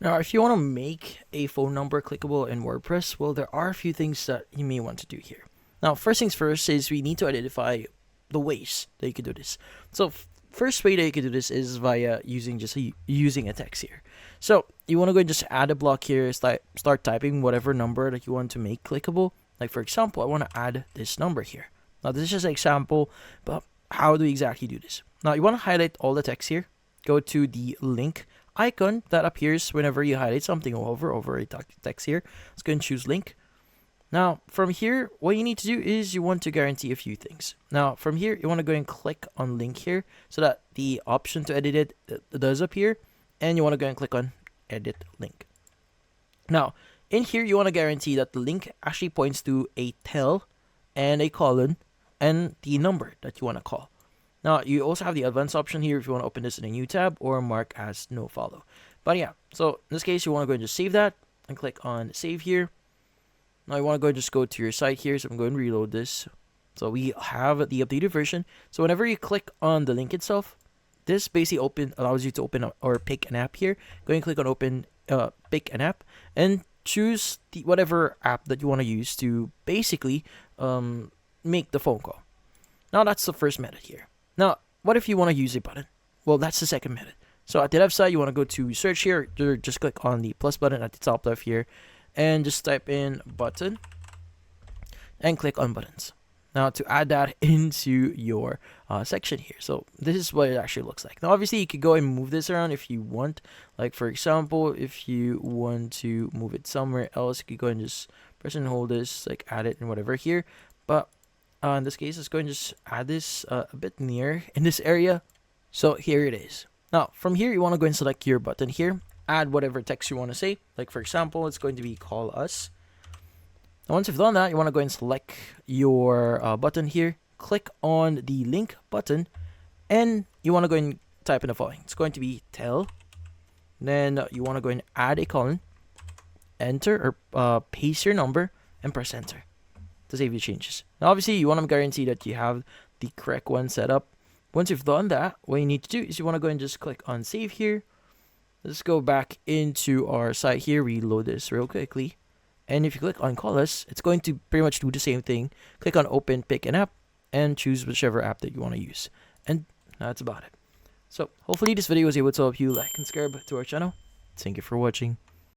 Now, if you want to make a phone number clickable in WordPress, well, there are a few things that you may want to do here. Now, first things first is we need to identify the ways that you can do this. So, first way that you can do this is via using a text here. So, you want to go and just add a block here, start typing whatever number that you want to make clickable. Like, for example, I want to add this number here. Now, this is just an example, but how do we exactly do this? Now, you want to highlight all the text here. Go to the link icon that appears whenever you highlight something or hover over a text here. Let's go and choose link. Now, from here, what you need to do is you want to guarantee a few things. Now, from here, you want to go and click on link here so that the option to edit it does appear. And you want to go and click on edit link. Now, in here, you want to guarantee that the link actually points to a tel and a colon and the number that you want to call. Now, you also have the advanced option here if you want to open this in a new tab or mark as no follow. But yeah, so in this case, you want to go and just save that and click on save here. Now, you want to go and just go to your site here. So I'm going to reload this. So we have the updated version. So whenever you click on the link itself, this basically allows you to open or pick an app here. Go and click on open, pick an app and choose whatever app that you want to use to basically make the phone call. Now, that's the first method here. Now, what if you want to use a button? Well, that's the second method. So at the left side, you want to go to search here, or just click on the plus button at the top left here, and just type in button, and click on buttons. Now, to add that into your section here. So this is what it actually looks like. Now, obviously, you could go and move this around if you want. Like, for example, if you want to move it somewhere else, you could go and just press and hold this, like add it and whatever here. But in this case, let's go and just add this a bit near in this area. So here it is. Now, from here, you want to go and select your button here. Add whatever text you want to say. Like, for example, it's going to be call us. Now, once you've done that, you want to go and select your button here. Click on the link button. And you want to go and type in the following. It's going to be tell. Then you want to go and add a colon. Enter or paste your number and press enter to save your changes. Now, obviously, you want to guarantee that you have the correct one set up. Once you've done that, what you need to do is you want to go and just click on save here. Let's go back into our site here, reload this real quickly. And if you click on call us, it's going to pretty much do the same thing. Click on open, pick an app, and choose whichever app that you want to use. And that's about it. So hopefully this video was able to help you like and subscribe to our channel. Thank you for watching.